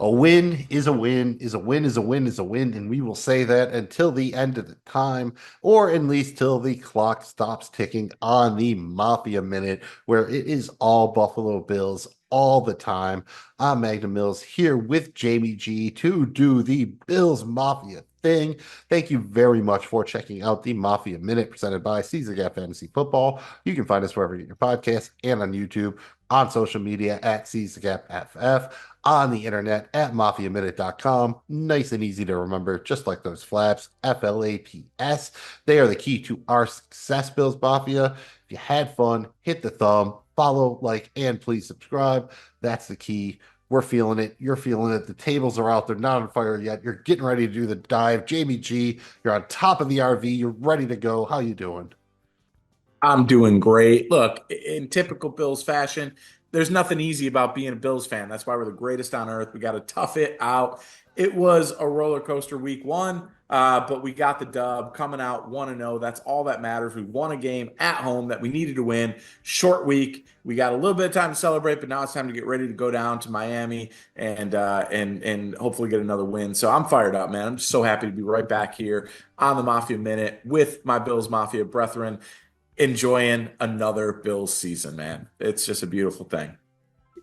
A win is a win is a win is a win is a win, and we will say that until the end of the time, or at least till the clock stops ticking on the Mafia Minute, where it is all Buffalo Bills all the time. I'm Magnum Mills here with Jamie G to do the Bills Mafia thing. Thank you very much for checking out the Mafia Minute presented by Caesar Gap Fantasy Football. You can find us wherever you get your podcasts and on YouTube, on social media at Caesar Gap FF, on the internet at mafiaminute.com. Nice and easy to remember, just like those flaps, FLAPS. They are the key to our success, Bills Mafia. If you had fun, hit the thumb, follow, like, and please subscribe. That's the key. We're feeling it. You're feeling it. The tables are out. They're not on fire yet. You're getting ready to do the dive. Jamie G, you're on top of the RV. You're ready to go. How you doing? I'm doing great. Look, in typical Bills fashion, there's nothing easy about being a Bills fan. That's why we're the greatest on earth. We got to tough it out. It was a roller coaster week one, but we got the dub coming out 1-0. That's all that matters. We won a game at home that we needed to win. Short week. We got a little bit of time to celebrate, but now it's time to get ready to go down to Miami and hopefully get another win. So I'm fired up, man. I'm just so happy to be right back here on the Mafia Minute with my Bills Mafia brethren enjoying another Bills season, man. It's just a beautiful thing.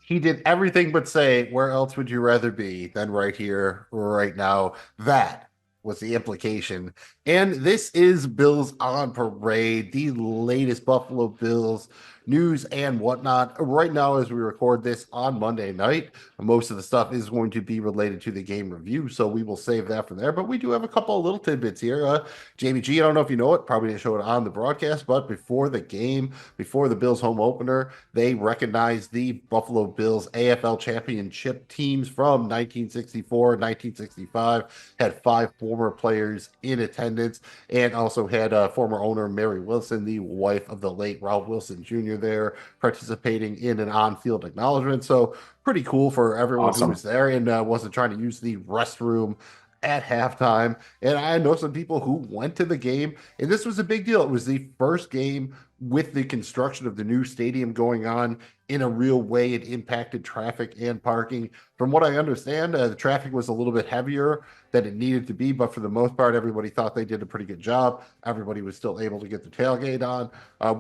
He did everything but say, where else would you rather be than right here, right now? That was the implication. And this is Bills on Parade, the latest Buffalo Bills news and whatnot. Right now, as we record this on Monday night, most of the stuff is going to be related to the game review, so we will save that for there. But we do have a couple of little tidbits here. Jamie G, I don't know if you know it, probably didn't show it on the broadcast, but before the game, before the Bills home opener, they recognized the Buffalo Bills AFL championship teams from 1964, 1965, had five former players in attendance, and also had former owner Mary Wilson, the wife of the late Ralph Wilson Jr., there participating in an on-field acknowledgement. So pretty cool for everyone who was Awesome. there and wasn't trying to use the restroom at halftime. And I know some people who went to the game, and this was a big deal. It was the first game with the construction of the new stadium going on in a real way. It impacted traffic and parking. From what I understand, the traffic was a little bit heavier than it needed to be, but for the most part, everybody thought they did a pretty good job. Everybody was still able to get the tailgate on,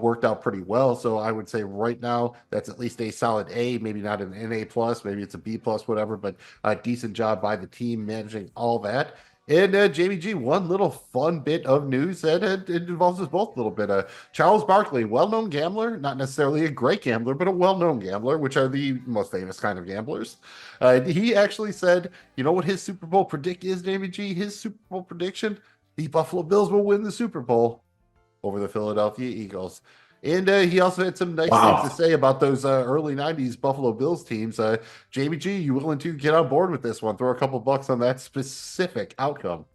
worked out pretty well. So I would say right now that's at least a solid A, maybe not an NA plus, maybe it's a B plus, whatever, but a decent job by the team managing all that. And Jamie G, one little fun bit of news that it involves us both a little bit. Charles Barkley, well-known gambler, not necessarily a great gambler, but a well-known gambler, which are the most famous kind of gamblers. He actually said, you know what his Super Bowl predict is, Jamie G? His Super Bowl prediction: the Buffalo Bills will win the Super Bowl over the Philadelphia Eagles. And he also had some nice things to Wow. say about those early 90s Buffalo Bills teams. Jamie G, you willing to get on board with this one? Throw a couple bucks on that specific outcome.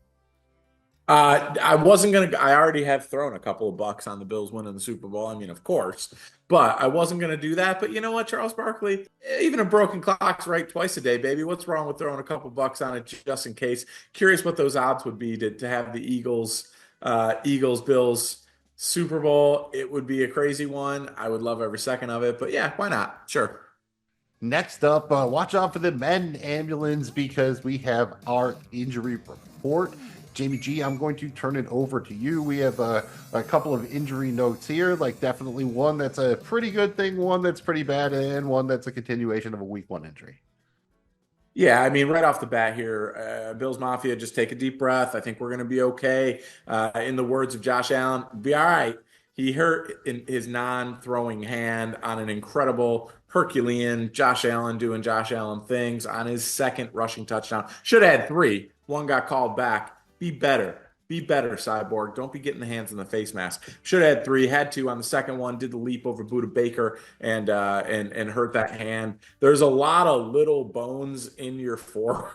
I wasn't gonna. I already have thrown a couple of bucks on the Bills winning the Super Bowl. I mean, of course, but I wasn't gonna do that. But you know what, Charles Barkley, even a broken clock's right twice a day, baby. What's wrong with throwing a couple bucks on it just in case? Curious what those odds would be to have the Eagles Bills Super Bowl. It would be a crazy one. I would love every second of it. But yeah, why not? Sure. Next up, watch out for the men ambulance because we have our injury report. Jamie G, I'm going to turn it over to you. We have a couple of injury notes here, like definitely one that's a pretty good thing, one that's pretty bad, and one that's a continuation of a week one injury. Yeah, I mean, right off the bat here, Bills Mafia, just take a deep breath. I think we're going to be okay. In the words of Josh Allen, be all right. He hurt in his non-throwing hand on an incredible Herculean Josh Allen doing Josh Allen things on his second rushing touchdown. Should have had three. One got called back. Be better. Be better, Cyborg. Don't be getting the hands in the face mask. Should have had three. Had two on the second one. Did the leap over Buda Baker and hurt that hand. There's a lot of little bones in your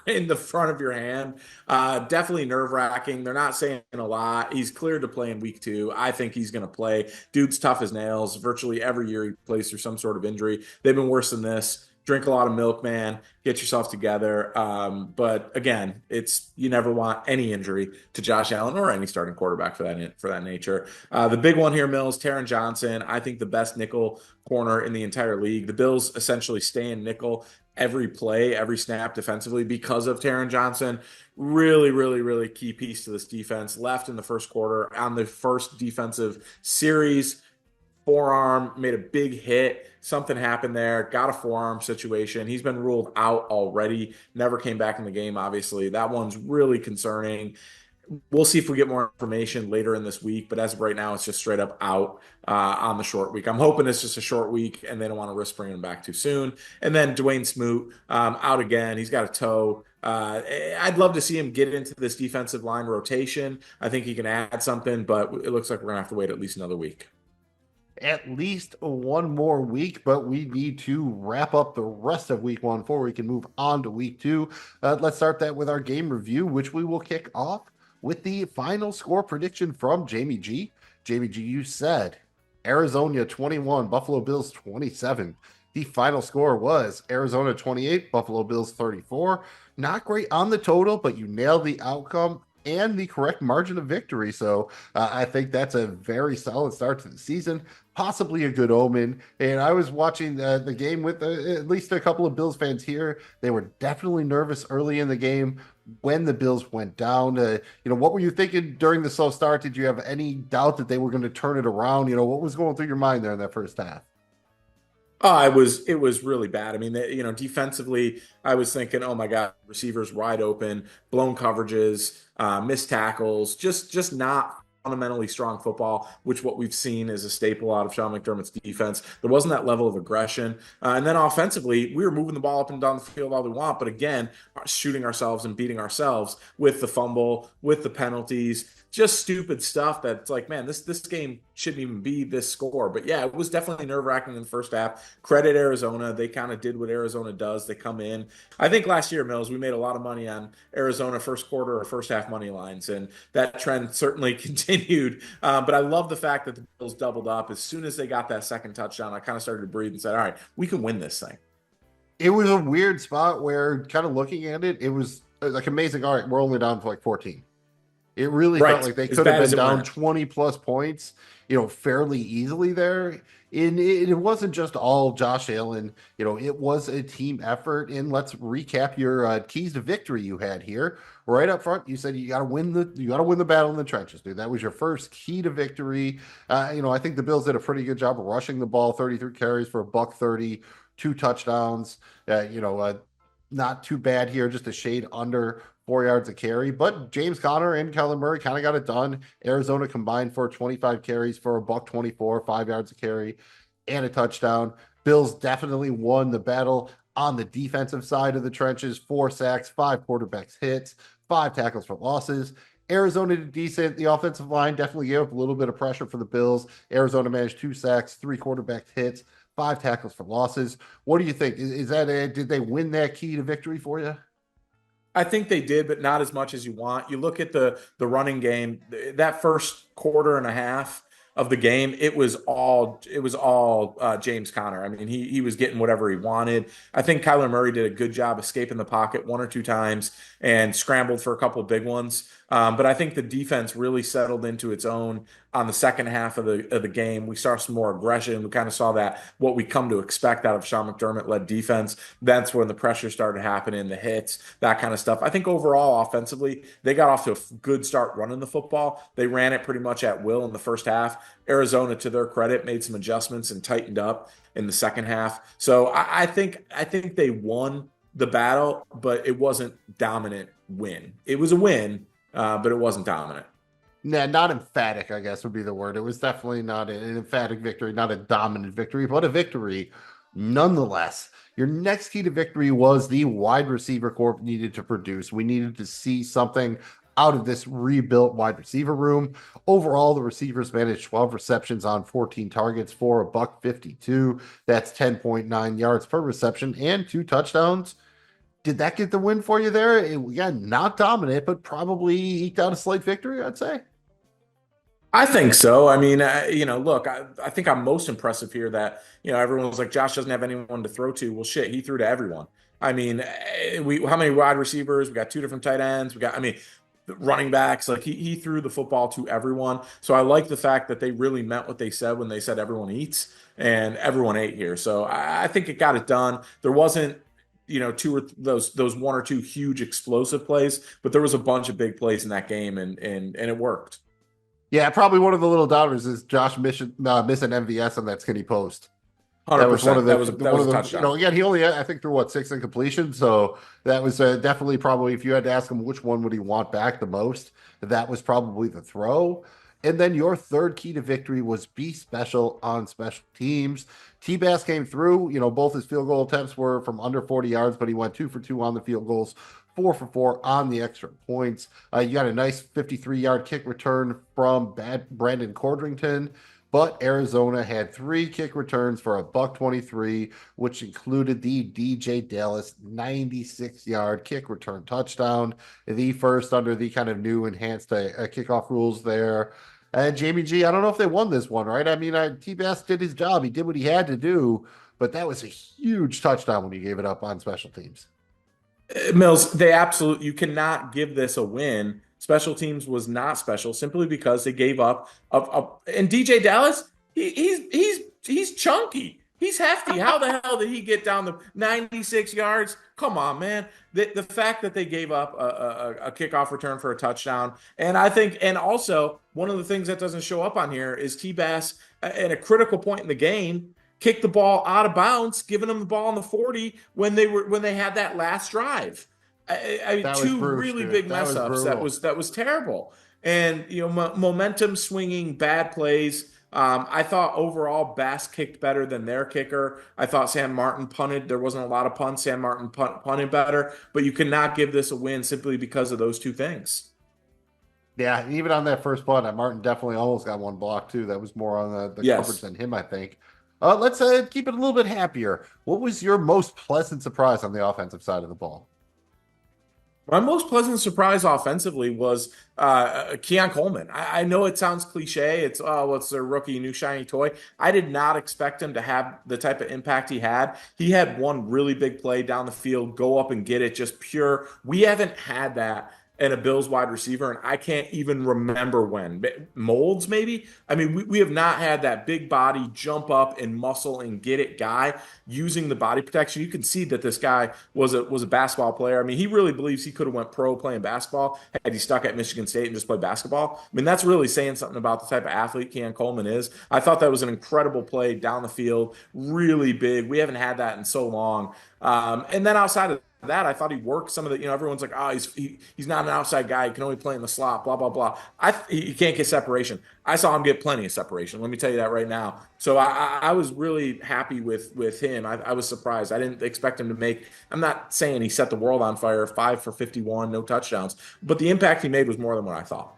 in the front of your hand. Definitely nerve wracking. They're not saying a lot. He's cleared to play in week two. I think he's going to play. Dude's tough as nails. Virtually every year he plays through some sort of injury. They've been worse than this. drink a lot of milk, man, get yourself together. But again, you never want any injury to Josh Allen or any starting quarterback for that nature. The big one here, Mills, Taron Johnson. I think the best nickel corner in the entire league. The Bills essentially stay in nickel every play, every snap defensively because of Taron Johnson. Really, really, really key piece to this defense. Left in the first quarter on the first defensive series, forearm, made a big hit. Something happened there, got a forearm situation. He's been ruled out already, never came back in the game, obviously. That one's really concerning. We'll see if we get more information later in this week, but as of right now, it's just straight up out on the short week. I'm hoping it's just a short week and they don't want to risk bringing him back too soon. And then Dwayne Smoot out again. He's got a toe. I'd love to see him get into this defensive line rotation. I think he can add something, but it looks like we're going to have to wait at least another week. At least one more week, but we need to wrap up the rest of week one before we can move on to week two. Let's start that with our game review, which we will kick off with the final score prediction from Jamie G. Jamie G, you said Arizona 21, Buffalo Bills 27. The final score was Arizona 28, Buffalo Bills 34. Not great on the total, but you nailed the outcome and the correct margin of victory. So I think that's a very solid start to the season, possibly a good omen. And I was watching the game with at least a couple of Bills fans here. They were definitely nervous early in the game when the Bills went down. What were you thinking during the slow start? Did you have any doubt that they were going to turn it around? What was going through your mind there in that first half? Oh, it was really bad. I mean, defensively, I was thinking, oh my God, receivers wide open, blown coverages, missed tackles, just not fundamentally strong football, which what we've seen is a staple out of Sean McDermott's defense. There wasn't that level of aggression. And then offensively, we were moving the ball up and down the field all we want, but again, shooting ourselves and beating ourselves with the fumble, with the penalties, just stupid stuff that's like, man, this game shouldn't even be this score. But yeah, it was definitely nerve-wracking in the first half. Credit Arizona. They kind of did what Arizona does. They come in. I think last year, Mills, we made a lot of money on Arizona first quarter or first half money lines, and that trend certainly continued. But I love the fact that the Bills doubled up. As soon as they got that second touchdown, I kind of started to breathe and said, all right, we can win this thing. It was a weird spot where, kind of looking at it, it was like amazing. All right, we're only down for like 14. It really felt Right. like they As could have bad been as it down went. 20 plus points, fairly easily there. And it wasn't just all Josh Allen, it was a team effort. And let's recap your keys to victory you had here. Right up front, you said you got to win the battle in the trenches, dude. That was your first key to victory. I think the Bills did a pretty good job of rushing the ball, 33 carries for a buck 30, 2 touchdowns. Not too bad here, just a shade under 4 yards a carry. But James Conner and Kyler Murray kind of got it done. Arizona combined for 25 carries for a buck 24, 5 yards a carry, and a touchdown. Bills definitely won the battle on the defensive side of the trenches. 4 sacks, 5 quarterbacks hits, 5 tackles for losses. Arizona did decent. The offensive line definitely gave up a little bit of pressure for the Bills. Arizona managed 2 sacks, 3 quarterback hits, 5 tackles for losses. What do you think? Is that did they win that key to victory for you? I think they did, but not as much as you want. You look at the running game, that first quarter and a half of the game, it was all James Conner. I mean, he was getting whatever he wanted. I think Kyler Murray did a good job escaping the pocket one or two times and scrambled for a couple big ones. But I think the defense really settled into its own on the second half of the game. We saw some more aggression. We kind of saw that what we come to expect out of Sean McDermott led defense. That's when the pressure started happening, the hits, that kind of stuff. I think overall, offensively, they got off to a good start running the football. They ran it pretty much at will in the first half. Arizona, to their credit, made some adjustments and tightened up in the second half. So I think they won the battle, but it wasn't dominant win. It was a win, but it wasn't dominant. Nah, not emphatic, I guess would be the word. It was definitely not an emphatic victory, not a dominant victory, but a victory nonetheless. Your next key to victory was the wide receiver corps needed to produce. We needed to see something out of this rebuilt wide receiver room. Overall, the receivers managed 12 receptions on 14 targets for a buck 52. That's 10.9 yards per reception and 2 touchdowns. Did that get the win for you there? Again, not dominant, but probably eked out a slight victory, I'd say. I think so. I mean, look, I think I'm most impressive here that, everyone was like, Josh doesn't have anyone to throw to. Well, shit, he threw to everyone. I mean, how many wide receivers? We got two different tight ends. I mean, running backs. Like he threw the football to everyone. So I like the fact that they really meant what they said when they said everyone eats, and everyone ate here. So I think it got it done. There wasn't, two or those one or two huge explosive plays, but there was a bunch of big plays in that game, and it worked. Yeah, probably one of the little doubters is Josh missing MVS on that skinny post. That was one of 100%. That one was of a the touchdown. again he only had, I think threw what, six incompletions, so that was definitely probably, if you had to ask him which one would he want back the most, that was probably the throw. And then your third key to victory was be special on special teams. T-Bass came through. Both his field goal attempts were from under 40 yards, but he went 2 for 2 on the field goals, 4 for 4 on the extra points. You got a nice 53-yard kick return from Brandon Cordrington. But Arizona had 3 kick returns for a $1.23, which included the DJ Dallas 96-yard kick return touchdown, the first under the kind of new enhanced kickoff rules there. And Jamie G, I don't know if they won this one, right? I mean, T-Bass did his job. He did what he had to do, but that was a huge touchdown when he gave it up on special teams. Mills, you cannot give this a win. Special teams was not special simply because they gave up. And DJ Dallas, he's chunky. He's hefty. How the hell did he get down the 96 yards? Come on, man. The fact that they gave up a kickoff return for a touchdown. And I think, and also one of the things that doesn't show up on here is T-Bass at a critical point in the game kicked the ball out of bounds, giving them the ball on the 40 when they had that last drive. That was Two Bruce, really dude. big That mess was ups. brutal. That was terrible. And momentum swinging, bad plays. I thought overall Bass kicked better than their kicker. I thought Sam Martin punted. There wasn't a lot of punts. Sam Martin punted better, but you could not give this a win simply because of those two things. Yeah, even on that first punt, Martin definitely almost got one block too. That was more on the coverage Yes. than him, I think. Let's keep it a little bit happier. What was your most pleasant surprise on the offensive side of the ball? My most pleasant surprise offensively was Keon Coleman. I know it sounds cliche. It's, oh, what's their rookie, new shiny toy. I did not expect him to have the type of impact he had. He had one really big play down the field, go up and get it, just pure. We haven't had that in a Bills wide receiver, and I can't even remember when. Molds, maybe? I mean, we have not had that big body jump up and muscle and get it guy using the body protection. You can see that this guy was a basketball player. I mean, he really believes he could have went pro playing basketball had he stuck at Michigan State and just played basketball. I mean, that's really saying something about the type of athlete Keon Coleman is. I thought that was an incredible play down the field, really big. We haven't had that in so long. And then outside of that, I thought he worked some of the, everyone's like, oh, he's not an outside guy. He can only play in the slot, blah, blah, blah. He can't get separation. I saw him get plenty of separation. Let me tell you that right now. So I was really happy with him. I was surprised. I didn't expect him to make, I'm not saying he set the world on fire, 5 for 51, no touchdowns, but the impact he made was more than what I thought.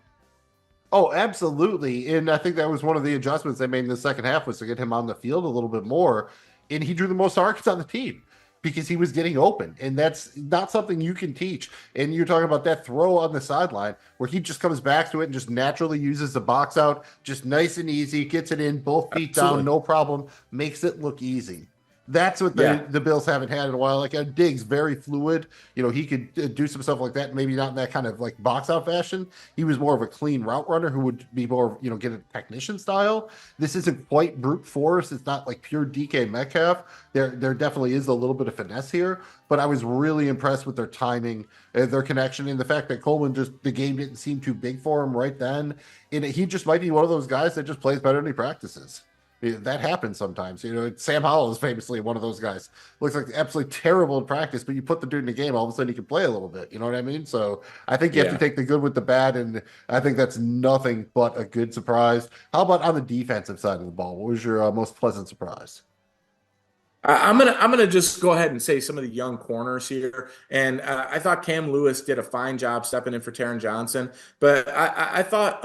Oh, absolutely. And I think that was one of the adjustments they made in the second half, was to get him on the field a little bit more. And he drew the most targets on the team because he was getting open. And that's not something you can teach. And you're talking about that throw on the sideline where he just comes back to it and just naturally uses the box out, just nice and easy, gets it in, both feet down, Absolutely. no problem, makes it look easy. That's what Yeah. the Bills haven't had in a while. Like Diggs, very fluid. He could do some stuff like that, maybe not in that kind of like box out fashion. He was more of a clean route runner who would be more, get a technician style. This isn't quite brute force. It's not like pure DK Metcalf. There definitely is a little bit of finesse here, but I was really impressed with their timing, their connection, and the fact that Coleman the game didn't seem too big for him right then. And he just might be one of those guys that just plays better than he practices. That happens sometimes. Sam Howell is famously one of those guys. Looks like absolutely terrible in practice, but you put the dude in the game, all of a sudden he can play a little bit. You know what I mean? So I think you have to Yeah. take the good with the bad, and I think that's nothing but a good surprise. How about on the defensive side of the ball? What was your most pleasant surprise? I'm gonna just go ahead and say some of the young corners here, and I thought Cam Lewis did a fine job stepping in for Taron Johnson, but I thought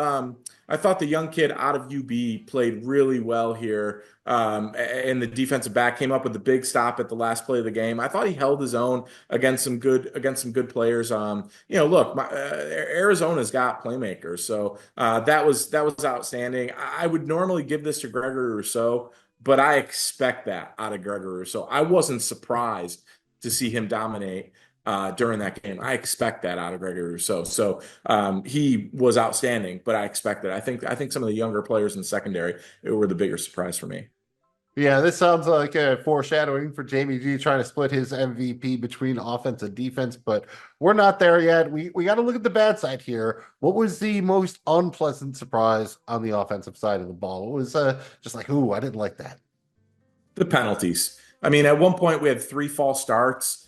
I thought the young kid out of UB played really well here. And the defensive back came up with the big stop at the last play of the game. I thought he held his own against some good players. Look, Arizona's got playmakers, so that was outstanding. I would normally give this to Gregory Rousseau, but I expect that out of Gregory Rousseau. I wasn't surprised to see him dominate during that game. I expect that out of Gregory Rousseau. So he was outstanding, but I expect it. I think some of the younger players in the secondary were the bigger surprise for me. Yeah, this sounds like a foreshadowing for Jamie G trying to split his MVP between offense and defense, but we're not there yet. We got to look at the bad side here. What was the most unpleasant surprise on the offensive side of the ball? What was just like, ooh, I didn't like that. The penalties. I mean, at one point we had three false starts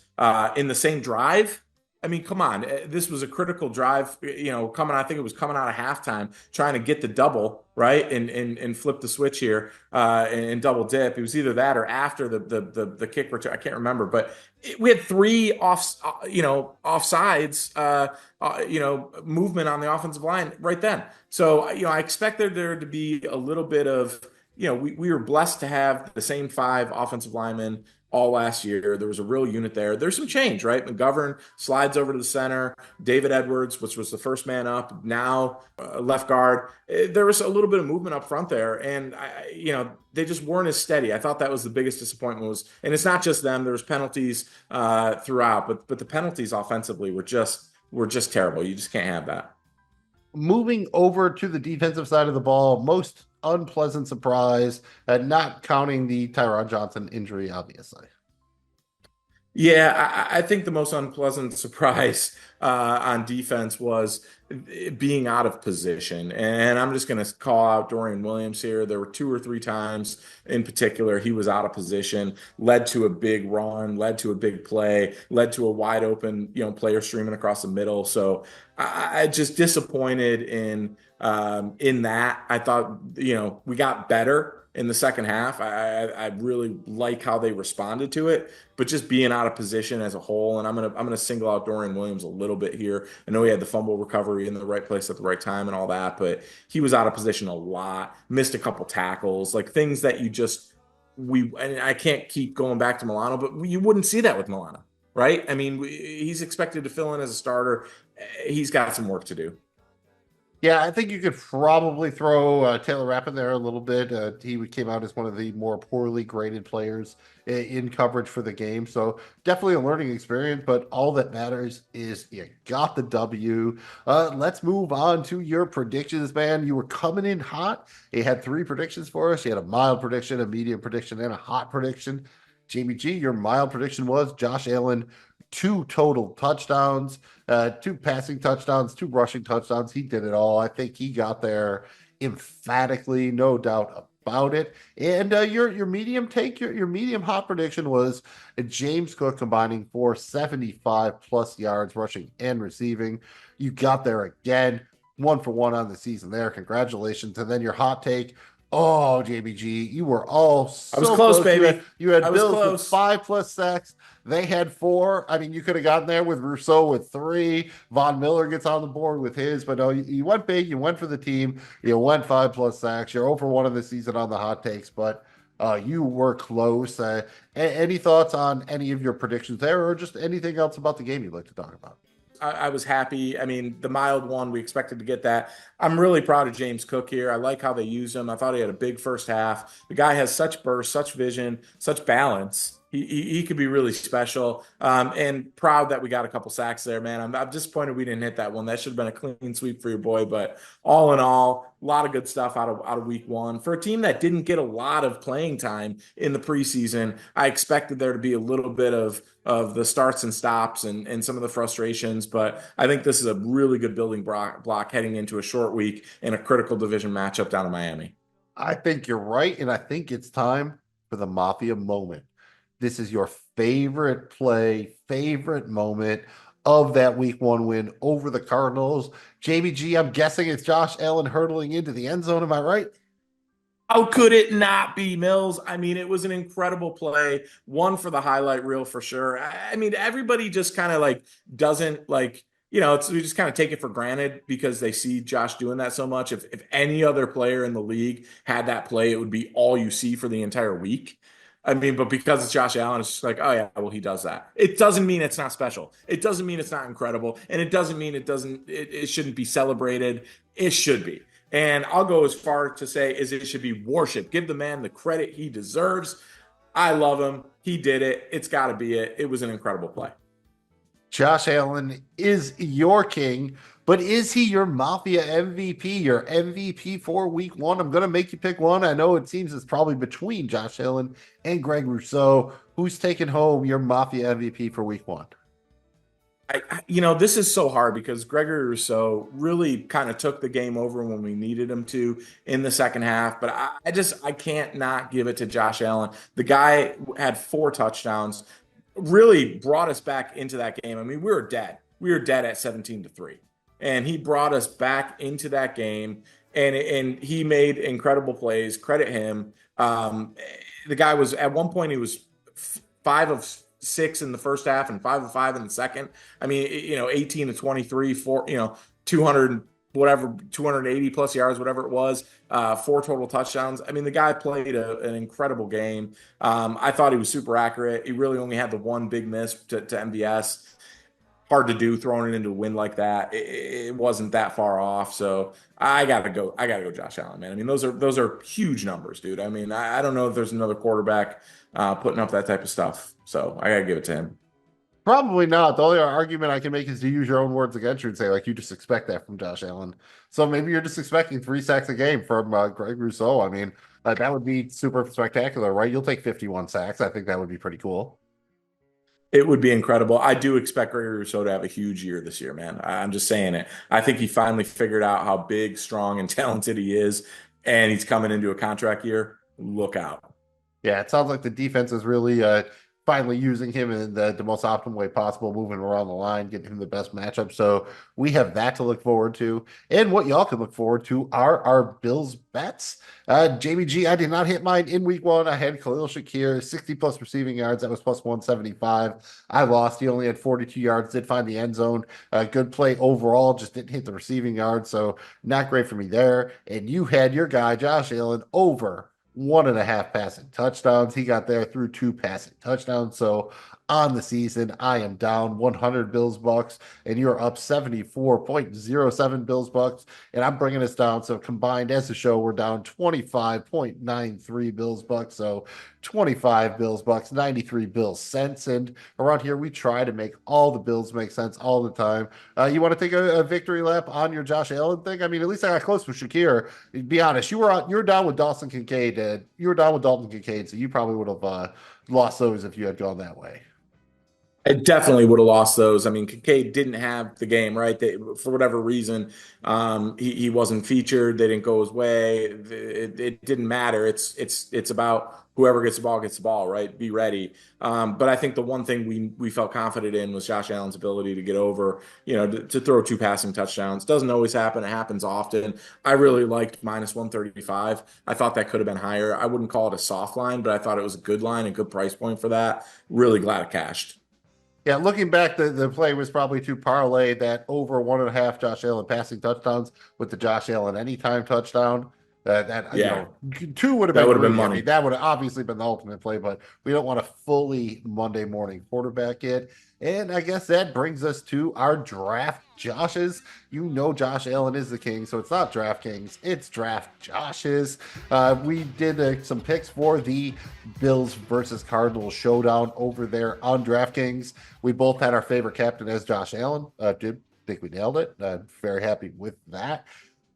in the same drive. I mean, come on. This was a critical drive, I think it was coming out of halftime, trying to get the double, right? And flip the switch here and double dip. It was either that or after the kick return. I can't remember, but we had three offsides, movement on the offensive line right then. So, I expected there to be a little bit of we were blessed to have the same five offensive linemen all last year. There was a real unit there. There's some change, right? McGovern slides over to the center. David Edwards, which was the first man up, now left guard. There was a little bit of movement up front there, and they just weren't as steady. I thought that was the biggest disappointment and it's not just them. There was penalties throughout, but the penalties offensively were just terrible. You just can't have that. Moving over to the defensive side of the ball, most unpleasant surprise, not counting the Tyron Johnson injury, obviously. Yeah, I think the most unpleasant surprise on defense was being out of position. And I'm just going to call out Dorian Williams here. There were two or three times in particular he was out of position, led to a big run, led to a big play, led to a wide open, player streaming across the middle. So I just disappointed in that. I thought, we got better in the second half. I really like how they responded to it, but just being out of position as a whole. And I'm gonna single out Dorian Williams a little bit here. I know he had the fumble recovery in the right place at the right time and all that, but he was out of position a lot, missed a couple tackles, like things that and I can't keep going back to Milano, but you wouldn't see that with Milano, right? I mean, he's expected to fill in as a starter. He's got some work to do. Yeah, I think you could probably throw Taylor Rapp in there a little bit. He came out as one of the more poorly graded players in coverage for the game. So definitely a learning experience, but all that matters is you got the W. Let's move on to your predictions, man. You were coming in hot. You had three predictions for us. You had a mild prediction, a medium prediction, and a hot prediction. Jamie G, your mild prediction was Josh Allen, two total touchdowns, two passing touchdowns, two rushing touchdowns. He did it all. I think he got there emphatically, no doubt about it. And your medium take, your medium hot prediction was James Cook combining for 75 plus yards rushing and receiving. You got there again, 1 for 1 on the season there. Congratulations. And then your hot take. Oh, JBG, you were all I was so close, close. baby. You had I was Bills with close. 5+ sacks. They had 4. I mean, you could have gotten there with Rousseau with 3. Von Miller gets on the board with his, but no, you went big. You went for the team. You went 5+ sacks. You're 0 for 1 of the season on the hot takes, but you were close. Any thoughts on any of your predictions there, or just anything else about the game you'd like to talk about? I was happy. I mean, the mild one, we expected to get that. I'm really proud of James Cook here. I like how they used him. I thought he had a big first half. The guy has such burst, such vision, such balance. He could be really special. And proud that we got a couple sacks there, man. I'm disappointed we didn't hit that one. That should have been a clean sweep for your boy. But all in all, a lot of good stuff out of week one. For a team that didn't get a lot of playing time in the preseason, I expected there to be a little bit of the starts and stops and some of the frustrations. But I think this is a really good building block heading into a short week and a critical division matchup down in Miami. I think you're right, and I think it's time for the Mafia moment. This is your favorite play, favorite moment of that week 1 win over the Cardinals. Jamie G, I'm guessing it's Josh Allen hurtling into the end zone. Am I right? How could it not be, Mills? I mean, it was an incredible play, one for the highlight reel for sure. I mean, everybody just kind of like doesn't like, we just kind of take it for granted because they see Josh doing that so much. If any other player in the league had that play, it would be all you see for the entire week. I mean, but because it's Josh Allen, it's just like, oh yeah, well he does that. It doesn't mean it's not special. It doesn't mean it's not incredible, and it doesn't mean it shouldn't be celebrated. It should be. And I'll go as far to say is it should be worship. Give the man the credit he deserves. I love him. He did it. It's got to be it. It was an incredible play. Josh Allen is your king, but is he your Mafia MVP, your MVP for week one? I'm going to make you pick one. I know it seems it's probably between Josh Allen and Greg Rousseau. Who's taking home your Mafia MVP for week one? This is so hard because Gregory Rousseau really kind of took the game over when we needed him to in the second half. But I can't not give it to Josh Allen. The guy had 4 touchdowns, really brought us back into that game. I mean, we were dead. We were dead at 17-3. And he brought us back into that game and he made incredible plays. Credit him. The guy was at one point he was 5 of 6 in the first half and 5 of 5 in the second. I mean, 18 to 23, 200 whatever, 280 plus yards, whatever it was, 4 total touchdowns. I mean, the guy played an incredible game. I thought he was super accurate. He really only had the one big miss to MVS. Hard to do throwing it into a wind like that. It wasn't that far off. So I gotta go. I gotta go Josh Allen, man. I mean, those are huge numbers, dude. I mean, I don't know if there's another quarterback putting up that type of stuff. So I gotta give it to him. Probably not. The only argument I can make is to use your own words against you and say, like, you just expect that from Josh Allen. So maybe you're just expecting 3 sacks a game from Greg Rousseau. I mean, that would be super spectacular, right? You'll take 51 sacks. I think that would be pretty cool. It would be incredible. I do expect Gregory Rousseau to have a huge year this year, man. I'm just saying it. I think he finally figured out how big, strong, and talented he is, and he's coming into a contract year. Look out. Yeah, it sounds like the defense is really finally using him in the most optimal way possible, moving around the line, getting him the best matchup. So we have that to look forward to. And what y'all can look forward to are our Bills bets. Jamie G, I did not hit mine in week one. I had Khalil Shakir, 60 plus receiving yards. That was plus 175. I lost. He only had 42 yards, did find the end zone. Good play overall, just didn't hit the receiving yards. So not great for me there. And you had your guy, Josh Allen, over 1.5 passing touchdowns. He got there through 2 passing touchdowns. So on the season, I am down 100 Bills Bucks, and you're up 74.07 Bills Bucks, and I'm bringing us down. So combined as a show, we're down 25.93 Bills Bucks. So 25 Bills Bucks, 93 Bills cents. And around here, we try to make all the Bills make sense all the time. You want to take a victory lap on your Josh Allen thing? I mean, at least I got close with Shakir. Be honest, you were down with Dawson Kincaid. You were down with Dalton Kincaid, so you probably would have lost those if you had gone that way. I definitely would have lost those. I mean, Kincaid didn't have the game, right? For whatever reason, he wasn't featured. They didn't go his way. It didn't matter. It's about whoever gets the ball, right? Be ready. But I think the one thing we felt confident in was Josh Allen's ability to get over, to throw 2 passing touchdowns. Doesn't always happen. It happens often. I really liked minus 135. I thought that could have been higher. I wouldn't call it a soft line, but I thought it was a good line, a good price point for that. Really glad it cashed. Yeah, looking back, the play was probably to parlay that over 1.5 Josh Allen passing touchdowns with the Josh Allen anytime touchdown. Yeah, 2 would have that been would have been great. I money. mean, that would have obviously been the ultimate play, but we don't want a fully Monday morning quarterback yet. And I guess that brings us to our draft Joshes. Josh Allen is the king, so it's not Draft Kings, it's Draft Joshes. We did some picks for the Bills versus Cardinals showdown over there on DraftKings. We both had our favorite captain as Josh Allen. Did think we nailed it. Very happy with that.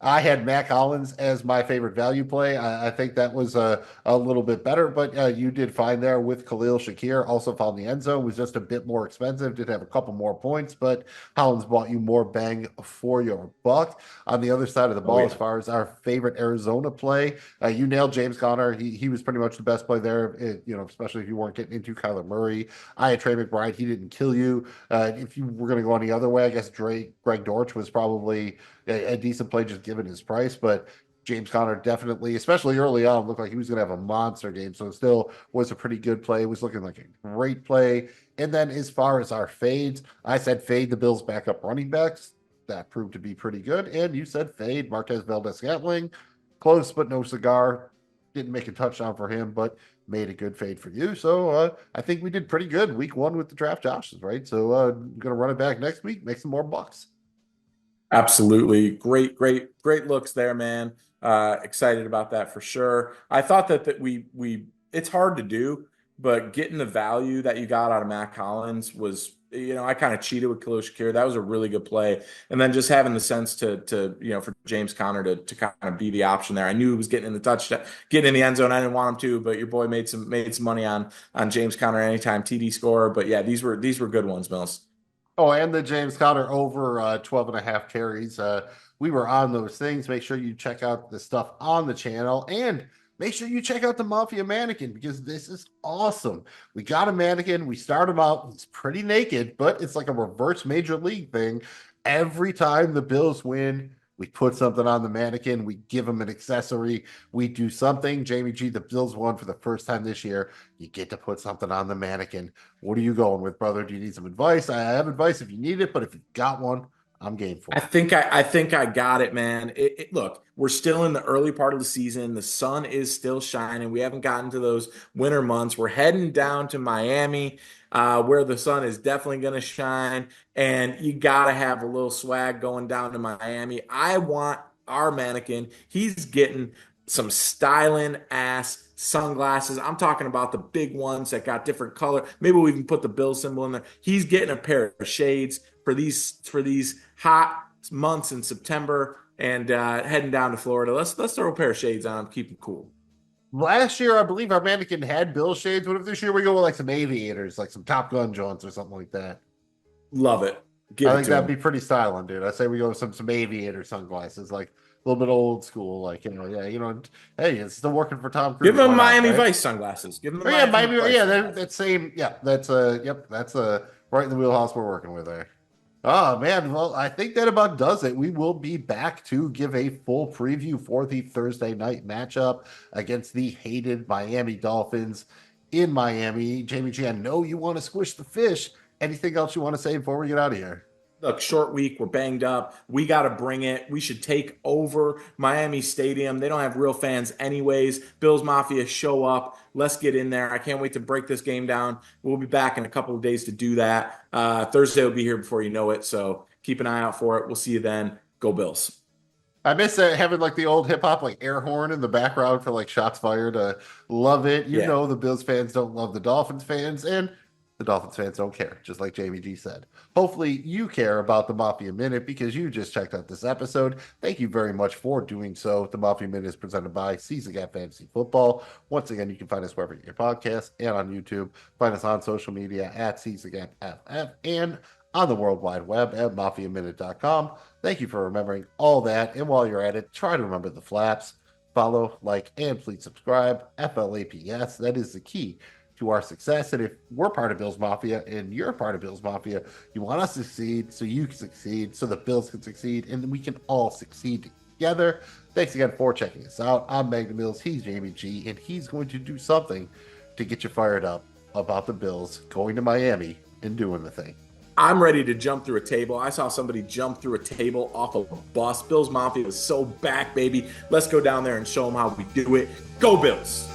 I had Mac Hollins as my favorite value play. I think that was a little bit better, but you did fine there with Khalil Shakir. Also found the end zone, was just a bit more expensive, did have a couple more points, but Hollins bought you more bang for your buck. On the other side of the Oh ball, as yeah. far as our favorite Arizona play, you nailed James Conner. He was pretty much the best play there, especially if you weren't getting into Kyler Murray. I had Trey McBride. He didn't kill you. If you were going to go any other way, I guess Greg Dortch was probably a decent play just given his price. But James Conner definitely, especially early on, looked like he was going to have a monster game. So it still was a pretty good play. It was looking like a great play. And then as far as our fades, I said fade the Bills backup running backs. That proved to be pretty good. And you said fade Marquez Valdez-Scantling. Close, but no cigar. Didn't make a touchdown for him, but made a good fade for you. So I think we did pretty good week one with the draft Joshes, right? So I'm going to run it back next week, make some more bucks. Absolutely. Great looks there, man. Excited about that for sure. I thought that we it's hard to do, but getting the value that you got out of Matt Collins was, I kind of cheated with Khalil Shakir. That was a really good play. And then just having the sense for James Conner to kind of be the option there. I knew he was getting in the touchdown, getting in the end zone. I didn't want him to, but your boy made some money on James Conner anytime TD scorer. But yeah, these were good ones, Mills. Oh, and the James Conner over 12 and a half carries. We were on those things. Make sure you check out the stuff on the channel and make sure you check out the Mafia Mannequin because this is awesome. We got a mannequin. We start him out. He's pretty naked, but it's like a reverse major league thing. Every time the Bills win, we put something on the mannequin. We give him an accessory. We do something. Jamie G, the Bills won for the first time this year. You get to put something on the mannequin. What are you going with, brother? Do you need some advice? I have advice if you need it, but if you've got one, I'm game for it. I think I got it, man. Look, we're still in the early part of the season. The sun is still shining. We haven't gotten to those winter months. We're heading down to Miami, where the sun is definitely going to shine. And you got to have a little swag going down to Miami. I want our mannequin. He's getting some styling ass sunglasses. I'm talking about the big ones that got different color. Maybe we even put the Bill symbol in there. He's getting a pair of shades for these hot months in September and heading down to Florida. Let's throw a pair of shades on him, keep him cool. Last year, I believe our mannequin had Bill shades. What if this year we go with like some aviators, like some Top Gun joints or something like that? Love it. Give I it think to that'd him. be pretty styling, dude. I say we go with some aviator sunglasses, like a little bit old school, like yeah, hey, it's still working for Tom Give Cruise. him Why not, Miami right? Vice sunglasses. Give him the Oh yeah, Miami maybe Vice yeah, that sunglasses. same yeah, that's yep, that's right in the wheelhouse we're working with there. Oh man, well, I think that about does it. We will be back to give a full preview for the Thursday night matchup against the hated Miami Dolphins in Miami. Jamie G, I know you want to squish the fish. Anything else you want to say before we get out of here? Look, short week. We're banged up. We got to bring it. We should take over Miami Stadium. They don't have real fans, anyways. Bills Mafia, show up. Let's get in there. I can't wait to break this game down. We'll be back in a couple of days to do that. Thursday will be here before you know it. So keep an eye out for it. We'll see you then. Go Bills. I miss having like the old hip hop like air horn in the background for like shots fired. Love it. You Yeah. know the Bills fans don't love the Dolphins fans, and the Dolphins fans don't care, just like Jamie G said. Hopefully you care about the Mafia Minute because you just checked out this episode. Thank you very much for doing so. The Mafia Minute is presented by Season Gap Fantasy Football. Once again, you can find us wherever you get your podcasts and on YouTube. Find us on social media at Season Gap FF and on the World Wide Web at MafiaMinute.com. Thank you for remembering all that. And while you're at it, try to remember the flaps. Follow, like, and please subscribe. FLAPS. That is the key to our success. And if we're part of Bills Mafia and you're part of Bills Mafia, you want us to succeed so you can succeed, so the Bills can succeed, and we can all succeed together. Thanks again for checking us out. I'm Magnum Mills. He's Jamie G, and he's going to do something to get you fired up about the Bills going to Miami and doing the thing. I'm ready to jump through a table. I saw somebody jump through a table off of a bus. Bills Mafia was so back, baby. Let's go down there and show them how we do it. Go Bills.